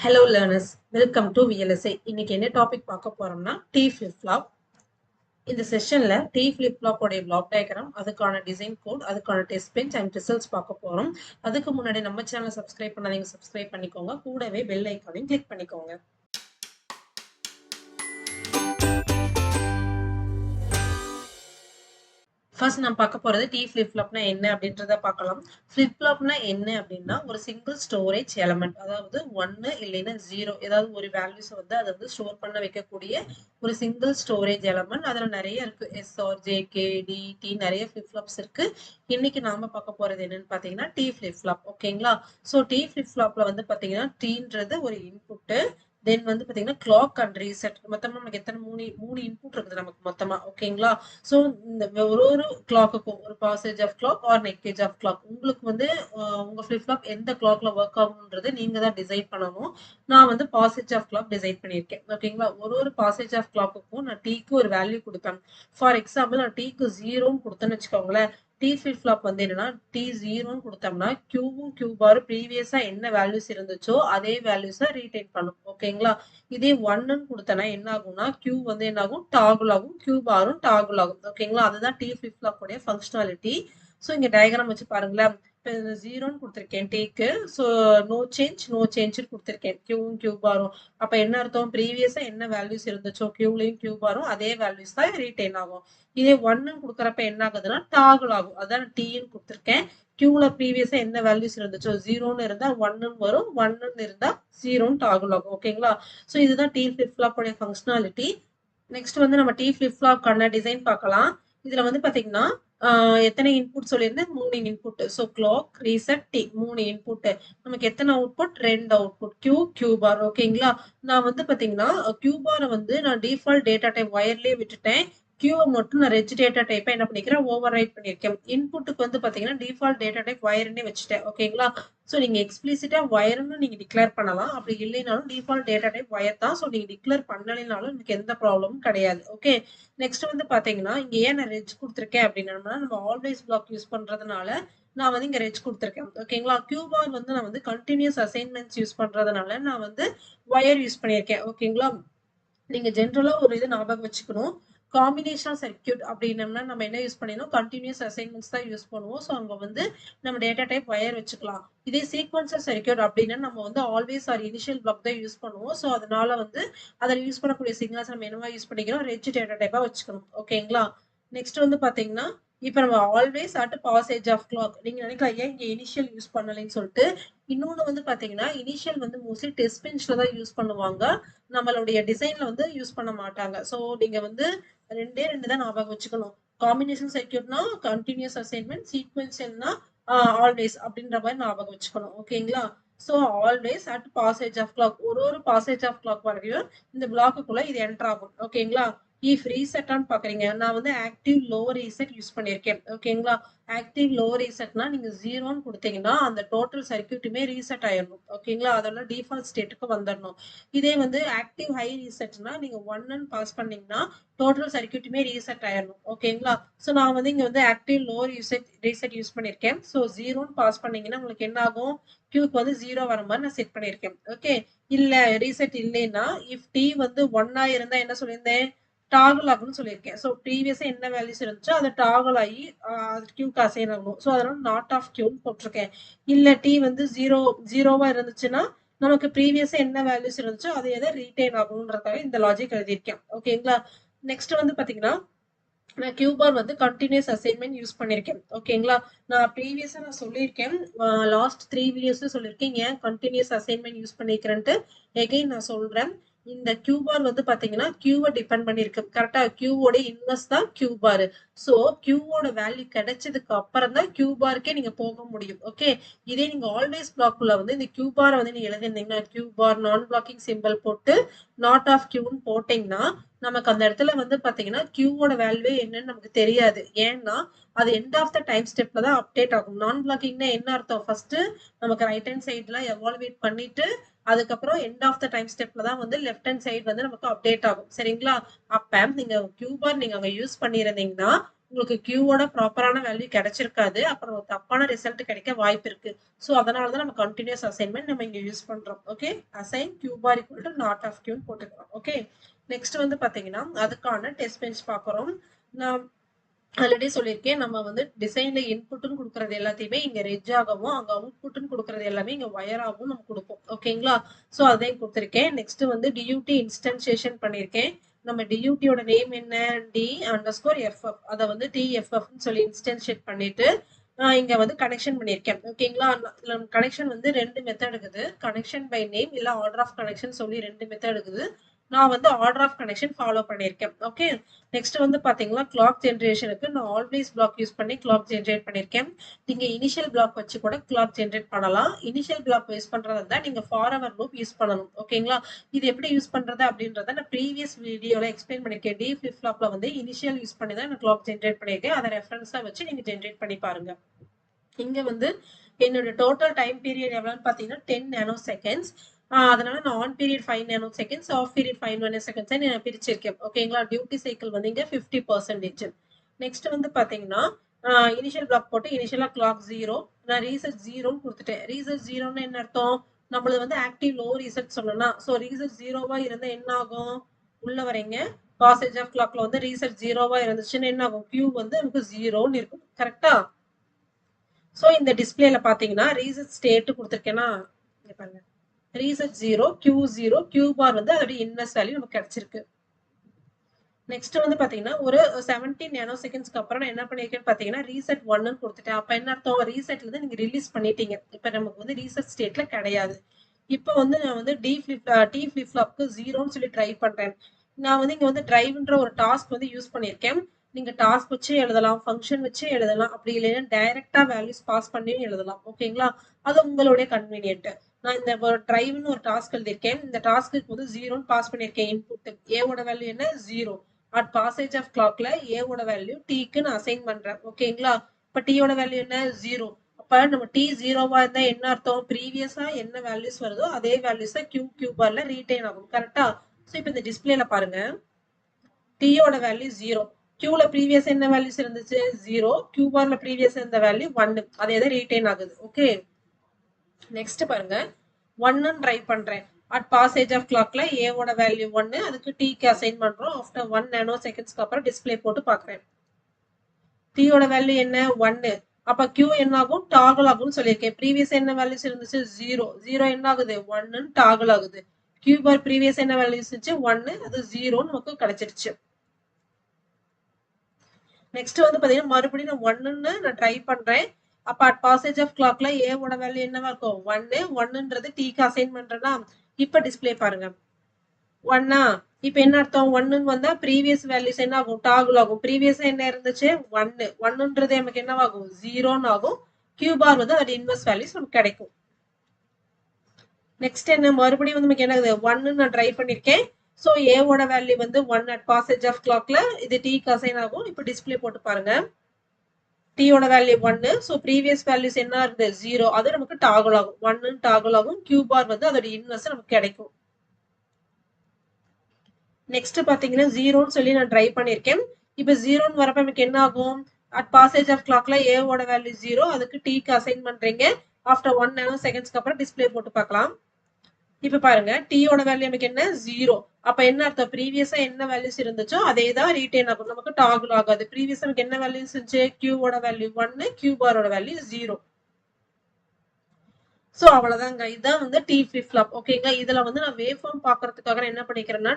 Hello learners, welcome to VLSI. இன்னைக்கு என்ன topic பார்க்க போறோம்னா T flip flop. இந்த செஷன்ல T flip flop உடைய பிளாக் டயக்ராம், அதுக்கான டிசைன் கோட், அதுக்கான டெஸ்ட் பெஞ்ச் அண்ட் ரிசல்ட்ஸ் பார்க்க போறோம். அதுக்கு முன்னாடி நம்ம சேனலை சப்ஸ்கிரைப் பண்ணாதீங்க, சப்ஸ்கிரைப் பண்ணிக்கோங்க. கூடவே பெல் ஐகானையும் கிளிக் பண்ணிக்கோங்க. ஃபர்ஸ்ட் நம்ம பார்க்க போறது T flip flopனா என்ன அப்படின்றத பார்க்கலாம். flip flopனா என்ன அப்படின்னா ஒரு சிங்கிள் ஸ்டோரேஜ் எலமெண்ட், அதாவது 1 இல்லைன்னா 0 ஏதாவது ஒரு வேல்யூஸ் வந்து அதை வந்து ஸ்டோர் பண்ண வைக்கக்கூடிய ஒரு சிங்கிள் ஸ்டோரேஜ் எலமெண்ட். அதுல நிறைய இருக்கு, SR, JK, DT நிறைய flip flops இருக்கு. இன்னைக்கு நாம பார்க்க போறது என்னன்னு பாத்தீங்கன்னா T flip flop. ஓகேங்களா? ஸோ T flip flopல வந்து பாத்தீங்கன்னா Tன்றது ஒரு இன்புட், தென் வந்து பாத்தீங்கன்னா கிளாக் அண்ட் ரீசெட். மொத்தமா நமக்கு எத்தனை மூணு இன்புட் இருக்குது நமக்கு மொத்தமா. ஓகேங்களா? ஸோ இந்த ஒரு கிளாக்குக்கும் ஒரு பாசேஜ் ஆஃப் கிளாக் ஆர் நெக்கேஜ் ஆஃப் கிளாக் உங்களுக்கு வந்து உங்க ஃபிளிப் ஃப்ளாப் எந்த கிளாக்ல ஒர்க் ஆகும்ன்றது நீங்க தான் டிசைட் பண்ணணும். நான் வந்து பாசேஜ் ஆஃப் கிளாக் டிசைட் பண்ணியிருக்கேன். ஓகேங்களா? ஒரு பாசேஜ் ஆஃப் கிளாக்குக்கும் நான் டீக்கு ஒரு வேல்யூ கொடுப்பேன். ஃபார் எக்ஸாம்பிள் நான் டீக்கு 0ன்னு கொடுத்தேன்னு வச்சுக்கோங்களேன். டி ஃபிளிப் ஃப்ளாப் வந்து என்னன்னா T0ன்னு கொடுத்தோம்னா கியூவும் கியூ பார் ப்ரீவியஸா என்ன வேல்யூஸ் இருந்துச்சோ அதே வேல்யூஸை ரீடைன் பண்ணும். ஓகேங்களா? இதே 1ன்னு கொடுத்தனா என்ன ஆகும்னா கியூ வந்து என்ன ஆகும், டாகுல் ஆகும், கியூ பாரும் டாகுல் ஆகும். ஓகேங்களா? அதுதான் T flip flop உடைய ஃபங்க்ஷனாலிட்டி. ஸோ இங்க டயக்ராம் வச்சு பாருங்களேன். இப்போ 0ன்னு கொடுத்துருக்கேன் டேக்கு. ஸோ நோ சேஞ்ச்னு கொடுத்துருக்கேன் கியூவும் கியூ பாரும். அப்ப என்ன அர்த்தம், ப்ரீவியஸா என்ன வேல்யூஸ் இருந்துச்சோ கியூலையும் கியூ பாரும் அதே வேல்யூஸ் தான் ரீடைன் ஆகும். இதே 1ன்னு கொடுக்குறப்ப என்ன ஆகுதுன்னா டாகுல் ஆகும். அதான் Tன்னு கொடுத்துருக்கேன். கியூல ப்ரீவியஸா என்ன வேல்யூஸ் இருந்துச்சோ 0ன்னு இருந்தா 1ன்னு வரும், 1ன்னு இருந்தா 0ன்னு டாகுல் ஆகும். ஓகேங்களா? ஸோ இதுதான் T flip flop உடைய ஃபங்க்ஷனாலிட்டி. நெக்ஸ்ட் வந்து நம்ம T flip flopக்கான டிசைன் பார்க்கலாம். இதுல வந்து பாத்தீங்கன்னா எத்தனை இன்புட் சொல்லியிருந்தேன், 3 input. So clock, reset, T 3 input. நமக்கு எத்தனை அவுட்புட், 2 அவுட்புட், கியூ பார். ஓகேங்களா? நான் வந்து பாத்தீங்கன்னா கியூ பாரை வந்து நான் டிஃபால்ட் டேட்டா டைப் ஒயர்லயே விட்டுட்டேன். கியூவை மட்டும் நான் ரெஜ் டேட்டா டைப்பை என்ன பண்ணிக்கிறேன், ஓவர் ரைட் பண்ணியிருக்கேன். இன்புட்டுக்கு வந்து பாத்தீங்கன்னா டிஃபால்ட் டேட்டா டைப் ஒயர்னே வச்சுட்டேன். ஓகேங்களா? ஸோ நீங்க எக்ஸ்பிளிசிட்டா ஒயர்னு நீங்க டிக்ளேர் பண்ணலாம். அப்படி இல்லைனாலும் டிஃபால்ட் டேட்டா டைப் ஒயர் தான். ஸோ நீங்க டிக்ளேர் பண்ணலைனாலும் எனக்கு எந்த ப்ராப்ளமும் கிடையாது. ஓகே, நெக்ஸ்ட் வந்து பாத்தீங்கன்னா இங்க ஏன் நான் ரெஜ் கொடுத்துருக்கேன் அப்படின்னா நம்ம ஆல்வேஸ் பிளாக் யூஸ் பண்றதுனால நான் வந்து இங்க ரெஜ் கொடுத்துருக்கேன். ஓகேங்களா? கியூ பார் வந்து நான் வந்து கண்டினியூஸ் அசைன்மெண்ட்ஸ் யூஸ் பண்றதுனால நான் வந்து ஒயர் யூஸ் பண்ணியிருக்கேன். ஓகேங்களா? நீங்க ஜென்ரலா ஒரு இது ஞாபகம் வச்சுக்கணும். காம்பினேஷனல் சர்க்கியூட் அப்படின்னம்னா நம்ம என்ன யூஸ் பண்ணினோம், கண்டினியூஸ் அசைன்மெண்ட்ஸ் தான் யூஸ் பண்ணுவோம். ஸோ அங்க வந்து நம்ம டேட்டா டைப் ஒயர் வச்சுக்கலாம். இதே சீக்வன்சர் சர்க்கியூட் அப்படின்னா நம்ம வந்து ஆல்வேஸ் ஆர் இனிஷியல் பிளாக் தான் யூஸ் பண்ணுவோம். ஸோ அதனால வந்து அதில் யூஸ் பண்ணக்கூடிய சிக்னல்ஸ் நம்ம என்னவா யூஸ் பண்ணிக்கிறோம், ரெஜ் டேட்டா டைப்பா வச்சுக்கணும். ஓகேங்களா? நெக்ஸ்ட் வந்து பாத்தீங்கன்னா இப்ப நம்ம always at passage of clock. நீங்க நினைக்கலாம் ஏன் இங்க இனிஷியல் யூஸ் பண்ணலைன்னு சொல்லிட்டு. இன்னொன்னு வந்து பாத்தீங்கன்னா இனிஷியல் வந்து மோஸ்ட்லி டெஸ்ட் பெஞ்ச்ல தான் யூஸ் பண்ணுவாங்க, நம்மளுடைய டிசைன்ல வந்து யூஸ் பண்ண மாட்டாங்க. ஸோ நீங்க வந்து ரெண்டே ரெண்டு தான் ஞாபகம் வச்சுக்கணும். காம்பினேஷன் சர்க்கியூட்னா கண்டினியூஸ் அசைன்மெண்ட், சீக்வென்ஷியல்னா ஆல்வேஸ் அப்படின்ற மாதிரி ஞாபகம் வச்சுக்கணும். ஓகேங்களா? So always at passage of clock, ஒரு பாசேஜ் ஆஃப் கிளாக் வரையும் இந்த பிளாக்குக்குள்ள இது என்டர் ஆகும். ஓகேங்களா? இஃப் ரீசெட்டான்னு பாக்குறீங்க, நான் வந்து ஆக்டிவ் லோ ரீசெட் யூஸ் பண்ணியிருக்கேன். ஓகேங்களா? ஆக்டிவ் லோ ரீசெட்னா நீங்க 0ன்னு கொடுத்தீங்கன்னா அந்த டோட்டல் சர்க்கியூட்டுமே ரீசெட் ஆயிடணும். ஓகேங்களா? அதோட டிஃபால்ட் ஸ்டேட்டுக்கு வந்துடணும். இதே வந்து ஆக்டிவ் ஹை ரீசெட்னா நீங்க 1ன்னு பாஸ் பண்ணீங்கன்னா டோட்டல் சர்க்கியூட்டுமே ரீசெட் ஆயிடணும். ஓகேங்களா? ஸோ நான் வந்து இங்க வந்து ஆக்டிவ் லோ ரீசெட் யூஸ் பண்ணியிருக்கேன். ஸோ 0ன்னு பாஸ் பண்ணீங்கன்னா உங்களுக்கு என்ன ஆகும், கியூக்கு வந்து 0 வர மாதிரி நான் செட் பண்ணியிருக்கேன். ஓகே, இல்ல ரீசெட் இல்லைன்னா இஃப் டி வந்து 1ஆ இருந்தா என்ன சொல்லியிருந்தேன், டாகுல் ஆகும்னு சொல்லியிருக்கேன். ஸோ ப்ரீவியஸா என்ன வேல்யூஸ் இருந்துச்சோ அதை டாகுல் ஆகி கியூக்கு அசைன் ஆகணும். ஸோ அதனால நாட் ஆஃப் கியூன்னு போட்டிருக்கேன். இல்ல டி வந்து ஜீரோவா இருந்துச்சுன்னா நமக்கு ப்ரீவியஸா என்ன வேல்யூஸ் இருந்துச்சோ அது எதை ரீடைன் ஆகணுன்றதுக்காக இந்த லாஜிக் எழுதியிருக்கேன். ஓகேங்களா? நெக்ஸ்ட் வந்து பாத்தீங்கன்னா நான் கியூ பார் வந்து கண்டினியூஸ் அசைன்மெண்ட் யூஸ் பண்ணியிருக்கேன். ஓகேங்களா? நான் ப்ரீவியஸா நான் சொல்லியிருக்கேன், லாஸ்ட் 3 வீடியோஸ்ல சொல்லியிருக்கேன் ஏன் கண்டினியூஸ் அசைன்மெண்ட் யூஸ் பண்ணிக்கிறேன்ட்டு. எகைன் நான் சொல்றேன், இந்த கியூ பார் வந்து பாத்தீங்கன்னா கியூவை டிபெண்ட் பண்ணிருக்கு. கரெக்டா? கியூவோட இன்வெர்ஸ் தான் கியூ பார். ஸோ கியூவோட வேல்யூ கிடைச்சதுக்கு அப்புறம் தான் கியூ பாருக்கே நீங்க போக முடியும். ஓகே, இதே நீங்க ஆல்வேஸ் பிளாக்குள்ள வந்து இந்த கியூ பாரை வந்து நீங்க எழுதிருந்தீங்கன்னா கியூ பார் நான் பிளாக்கிங் சிம்பிள் போட்டு நாட் ஆஃப் கியூன்னு போட்டீங்கன்னா நமக்கு அந்த இடத்துல வந்து பாத்தீங்கன்னா கியூவோட வேல்யூ என்னன்னு நமக்கு தெரியாது. ஏன்னா அது எண்ட் ஆஃப் த டைம் ஸ்டெப்ல தான் அப்டேட் ஆகும். நான் பிளாக்கிங்னா என்ன அர்த்தம், ஃபர்ஸ்ட் நமக்கு ரைட் ஹேண்ட் சைட்ல எவால்வேட் பண்ணிட்டு அதுக்கப்புறம் எண்ட் ஆஃப் த டைம் ஸ்டெப்ல தான் வந்து லெஃப்ட் ஹேண்ட் சைடு வந்து நமக்கு அப்டேட் ஆகும். சரிங்களா? அப்ப நீங்க கியூ பார் நீங்க அங்க யூஸ் பண்ணிருந்தீங்கன்னா உங்களுக்கு கியூவோட ப்ராப்பரான வேல்யூ கிடைச்சிருக்காது. அப்புறம் ஒரு தப்பான ரிசல்ட் கிடைக்க வாய்ப்பு இருக்கு. ஸோ அதனால தான் நம்ம கண்டினியூஸ் அசைன்மெண்ட் நம்ம இங்க யூஸ் பண்றோம். Okay, assign Q bar equal to not of கியூன்னு போட்டுக்கலாம். ஓகே, நெக்ஸ்ட் வந்து பாத்தீங்கன்னா அதுக்கான டெஸ்ட் பெஞ்ச் பார்க்குறோம். நான் ஆல்ரெடி சொல்லியிருக்கேன், நம்ம வந்து டிசைன்ல இன்புட்னு கொடுக்கறது எல்லாத்தையுமே இங்க ரெட்ஜ் ஆகவும், அங்க அவுட்புட்னு கொடுக்கறது எல்லாமே இங்க ஒயராகவும் நம்ம கொடுப்போம். ஓகேங்களா? ஸோ அதையும் கொடுத்துருக்கேன். நெக்ஸ்ட் வந்து டியூடி இன்ஸ்டன்சியேஷன் பண்ணியிருக்கேன். நம்ம டியூட்டியோட நேம் என்ன? D_FF. அதை வந்து TFFன்னு சொல்லி இன்ஸ்டன்ஷியேட் பண்ணிட்டு இங்க வந்து கனெக்ஷன் பண்ணியிருக்கேன். ஓகேங்களா? கனெக்ஷன் வந்து 2 மெத்தட் இருக்குது. கனெக்ஷன் பை நேம் இல்ல ஆர்டர் ஆஃப் கனெக்ஷன் சொல்லி 2 மெத்தட் இருக்குது. நான் வந்து ஆர்டர் ஆஃப் கனெக்ஷன் ஃபாலோ பண்ணியிருக்கேன். ஓகே, நெக்ஸ்ட் வந்து பாத்தீங்கன்னா கிளாக் ஜென்ரேஷனுக்கு நான் ஆல்வேஸ் பிளாக் யூஸ் பண்ணி கிளாக் ஜென்ரேட் பண்ணியிருக்கேன். நீங்க இனிஷியல் பிளாக் வச்சு கூட கிளாக் ஜென்ரேட் பண்ணலாம். இனிஷியல் பிளாக் யூஸ் பண்றதா இருந்தா நீங்க ஃபார்எவர் லூப் யூஸ் பண்ணணும். ஓகேங்களா? இது எப்படி யூஸ் பண்றது அப்படின்றத நான் ப்ரீவியஸ் வீடியோல எக்ஸ்பிளைன் பண்ணிருக்கேன். டி ஃபிளிப் ஃப்ளாப்ல வந்து இனிஷியல் யூஸ் பண்ணி தான் நான் கிளாக் ஜென்ரேட் பண்ணியிருக்கேன். அதை ரெஃபரன்ஸா வச்சு நீங்க ஜென்ரேட் பண்ணி பாருங்க. இங்க வந்து என்னோட டோட்டல் டைம் பீரியட் எவ்வளவுன்னு பாத்தீங்கன்னா 10 நானோ செகண்ட்ஸ். அதனால நான் on period 5 nanoseconds, off period 5 nanoseconds நான் பிரிச்சிருக்கேன். ஓகேங்களா? டியூட்டி சைக்கிள் வந்து இங்க 50%. நெக்ஸ்ட் வந்து பாத்தீங்கன்னா இனிஷியல் பிளாக் போட்டு இனிஷியலா கிளாக் 0, நான் ரீசெட் 0ன்னு கொடுத்துட்டேன். ரீசெட் 0ன்னு என்ன அர்த்தம்? நம்மளது வந்து ஆக்டிவ் லோ ரீசெட் சொல்லணும். ஸோ ரீசெட் 0வா இருந்தா என்ன ஆகும்? உள்ள வரீங்க, பாசேஜ் ஆஃப் கிளாக்ல வந்து ரீசெட் 0வா இருந்துச்சுன்னு என்ன ஆகும்? கியூ வந்து நமக்கு 0ன்னு இருக்கும். கரெக்டா? ஸோ இந்த டிஸ்பிளேல பாத்தீங்கன்னா ரீசெட் ஸ்டேட் கொடுத்துருக்கேன்னா இங்க பாருங்க, ரீசெட் 0 Q0 Q பார் வந்து அதோட இன்வெர்ஸ் வேல்யூ நமக்கு கிடைச்சிருக்கு. நெக்ஸ்ட் வந்து பாத்தீங்கன்னா ஒரு 17 நானோ செகண்ட்ஸ்க்கு அப்புறம் நான் என்ன பண்ணிருக்கேன்னு பாத்தீங்கன்னா ரீசெட் 1ன்னு கொடுத்துட்டேன். அப்ப என்ன அர்த்தம்? ரீசெட்ல இருந்து நீங்க ரிலீஸ் பண்ணிட்டீங்க. இப்ப நமக்கு வந்து ரீசெட் ஸ்டேட்ல கிடையாது. இப்ப வந்து நான் வந்து டி ஃபிளிப் ஃப்ளாப்க்கு 0ன்னு சொல்லி ட்ரை பண்றேன். நான் வந்து இங்க வந்து டிரைவ்ன்ற ஒரு டாஸ்க் வந்து யூஸ் பண்ணிருக்கேன். நீங்க டாஸ்க் வச்சு எழுதலாம், ஃபங்க்ஷன் வச்சு எழுதலாம், அப்படி இல்லைன்னா டைரக்டா வேல்யூஸ் பாஸ் பண்ணியும் எழுதலாம். ஓகேங்களா? அது உங்களுடைய கன்வீனியன்ட். நான் இந்த ஒரு டிரைவ்னு ஒரு டாஸ்க் எழுதியிருக்கேன். இந்த டாஸ்க்கு வந்து 0ன்னு பாஸ் பண்ணிருக்கேன். இன்புட் ஏவோட வேல்யூ என்ன? 0. அட் பாசேஜ் ஆஃப் கிளாக்ல ஏவோட வேல்யூ டீக்கு நான் அசைன் பண்றேன். ஓகேங்களா? இப்ப டீயோட வேல்யூ என்ன? 0. அப்ப நம்ம டி 0வா இருந்தா என்ன அர்த்தம்? ப்ரீவியஸா என்ன வேல்யூஸ் வருதோ அதே வேல்யூஸ கியூ பார்ல ரீடைன் ஆகும். கரெக்டா? சோ இப்ப இந்த டிஸ்பிளேல பாருங்க, டீயோட வேல்யூ 0, கியூல ப்ரீவியஸ் என்ன வேல்யூஸ் இருந்துச்சு? 0, கியூ பார்ல ப்ரீவியஸ் இருந்த வேல்யூ 1. அதே தான் ரீடைன் ஆகுது. ஓகே, நெக்ஸ்ட் பாருங்க, 1ன்னு ட்ரை பண்றேன். அட் பாசேஜ் ஆஃப் கிளாக்ல ஏவோட வேல்யூ 1, அதுக்கு டீக்கு அசைன் பண்றோம். ஆஃப்டர் 1 நானோ செகண்ட்ஸ்க்கு அப்புறம் டிஸ்பிளே போட்டு பாக்குறேன். டீயோட வேல்யூ என்ன? 1. அப்ப கியூ என்ன ஆகும்? டாகல் ஆகும்னு சொல்லியிருக்கேன். ப்ரீவியஸ் என்ன வேல்யூஸ் இருந்துச்சு? 0. 0 என்ன ஆகுது? 1ன்னு டாகல் ஆகுது. கியூ பார் ப்ரீவியஸ் என்ன வேல்யூஸ் இருந்துச்சு? 1, அது 0ன்னு நமக்கு கிடைச்சிருச்சு. நெக்ஸ்ட் வந்து பாத்தீங்கன்னா மறுபடியும் நான் 1ன்னு நான் ட்ரை பண்றேன். அப்ப அட் பாசேஜ் ஆஃப் கிளாக்ல ஏவோட வேல்யூ என்னவா இருக்கும்? 1ன்றது டீக்கு அசைன் பண்றேன்னா இப்ப டிஸ்பிளே பாருங்க, 1. இப்ப என்ன அர்த்தம்? 1ன்னு வந்தா ப்ரீவியஸ் வேல்யூஸ் என்ன ஆகும்? டாகுல் ஆகும். ப்ரீவியஸ் என்ன இருந்துச்சு? 1. 1ன்றது நமக்கு என்னவாகும்? 0ன்னு ஆகும். கியூ பார் வந்து அதோட இன்வெர்ஸ் வேல்யூஸ் நமக்கு கிடைக்கும். நெக்ஸ்ட் என்ன? மறுபடியும் வந்து நமக்கு என்ன ஆகுது? 1ன்னு நான் ட்ரை பண்ணிருக்கேன். சோ ஏவோட வேல்யூ வந்து 1 அட் பாசேஜ் ஆஃப் கிளாக்ல இது டீக்கு அசைன் ஆகும். இப்ப டிஸ்பிளே போட்டு பாருங்க, டீயோட வேல்யூ 1. சோ ப்ரீவியஸ் வேல்யூஸ் என்ன இருந்து? 0. அது நமக்கு டாகுல் ஆகும். 1ன்னு டாகுல் ஆகும். கியூ பார் வந்து அதோட இன்வெர்ஸ் நமக்கு கிடைக்கும். நெக்ஸ்ட் பாத்தீங்கன்னா 0ன்னு சொல்லி நான் ட்ரை பண்ணிருக்கேன். இப்ப 0ன்னு வரப்ப நமக்கு என்ன ஆகும்? அட் பாசேஜ் ஆஃப் கிளாக்ல ஏவோட வேல்யூ 0, அதுக்கு டீக்கு அசைன் பண்றீங்க. ஆஃப்டர் 1 நானோ செகண்ட்ஸ்க்கு அப்புறம் டிஸ்பிளே போட்டு பார்க்கலாம். இப்ப பாருங்க, டீயோட வேல்யூ நமக்கு என்ன? 0. அப்ப என்ன அர்த்தம்? ப்ரீவியஸா என்ன வேல்யூஸ் இருந்துச்சோ அதே தான் ரீடைன் ஆகும். நமக்கு டாகுல் ஆகாது. ப்ரீவியஸா நமக்கு என்ன வேல்யூஸ் இருந்துச்சு? கியூவோட வேல்யூ 1, கியூ பாரோட வேல்யூ 0. சோ அவ்வளவுதாங்க. இதுதான் வந்து டி ஃபிளிப் ஃப்ளாப். ஓகேங்க. இதுல வந்து நான் வேவ் ஃபார்ம் பாக்குறதுக்காக நான் என்ன பண்ணிக்கிறேன்னா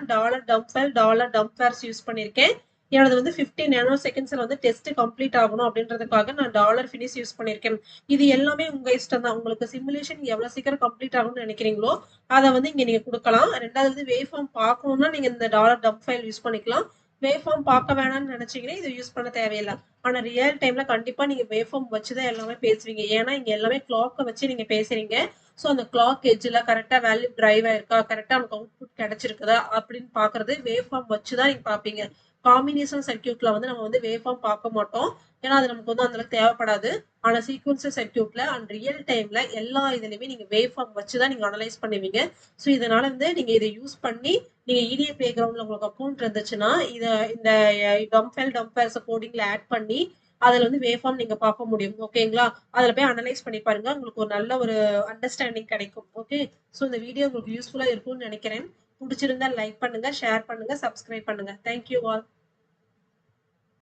$dump file $dumpvars யூஸ் பண்ணிருக்கேன். எனது வந்து 50 நானோ செகண்ட்ஸ்ல வந்து டெஸ்ட் கம்ப்ளீட் ஆகணும் அப்படின்றதுக்காக நான் $finish யூஸ் பண்ணிருக்கேன். இது எல்லாமே உங்க இஷ்டம் தான். உங்களுக்கு சிமுலேஷன் எவ்வளவு சீக்கிரம் கம்ப்ளீட் ஆகணும்னு நினைக்கிறீங்களோ அதை வந்து இங்க நீங்க கொடுக்கலாம். ரெண்டாவது வந்து வேவ் ஃபார்ம் பார்க்கணும்னா நீங்க இந்த $dump file யூஸ் பண்ணிக்கலாம். வேவ் ஃபார்ம் பார்க்க வேணாம்னு நினைச்சீங்கன்னா இது யூஸ் பண்ண தேவையில்லை. ஆனா ரியல் டைம்ல கண்டிப்பா நீங்க வேவ் ஃபார்ம் வச்சுதான் எல்லாமே பேசுவீங்க. ஏன்னா இங்க எல்லாமே கிளாக்க வச்சு நீங்க பேசுறீங்க. சோ அந்த கிளாக் எட்ஜ்ல கரெக்டா வேல்யூ டிரைவ் ஆயிருக்கா, கரெக்டா நமக்கு அவுட்புட் கிடைச்சிருக்குதா அப்படின்னு பாக்குறது வேவ் ஃபார்ம் வச்சுதான் நீங்க பாப்பீங்க. காம்பினேஷன் சர்க்யூட்ல வந்து நம்ம வந்து வேவ் ஃபார்ம் பார்க்க மாட்டோம். ஏன்னா அது நமக்கு வந்து அந்த அளவுக்கு தேவைப்படாது. ஆனா சீக்வென்சர் சர்க்யூட்ல அண்ட் ரியல் டைம்ல எல்லா இதுலயுமே நீங்க வேவ் ஃபார்ம் வச்சு தான் நீங்க அனலைஸ் பண்ணுவீங்க. ஸோ இதனால வந்து நீங்க இதை யூஸ் பண்ணி நீங்க EDA பிளே கிரவுண்ட்ல உங்களுக்கு அக்கௌண்ட் இருந்துச்சுன்னா இந்த டம்ஃபைல் டம்பர்ஸ் கோடிங்ல ஆட் பண்ணி அதுல வந்து வேவ் ஃபார்ம் நீங்க பார்க்க முடியும். ஓகேங்களா? அதுல போய் அனலைஸ் பண்ணி பாருங்க. உங்களுக்கு ஒரு நல்ல ஒரு அண்டர்ஸ்டாண்டிங் கிடைக்கும். ஓகே. ஸோ இந்த வீடியோ உங்களுக்கு யூஸ்ஃபுல்லா இருக்கும்னு நினைக்கிறேன். பிடிச்சிருந்தா லைக் பண்ணுங்க, ஷேர் பண்ணுங்க, சப்ஸ்கிரைப் பண்ணுங்க. Thank you all.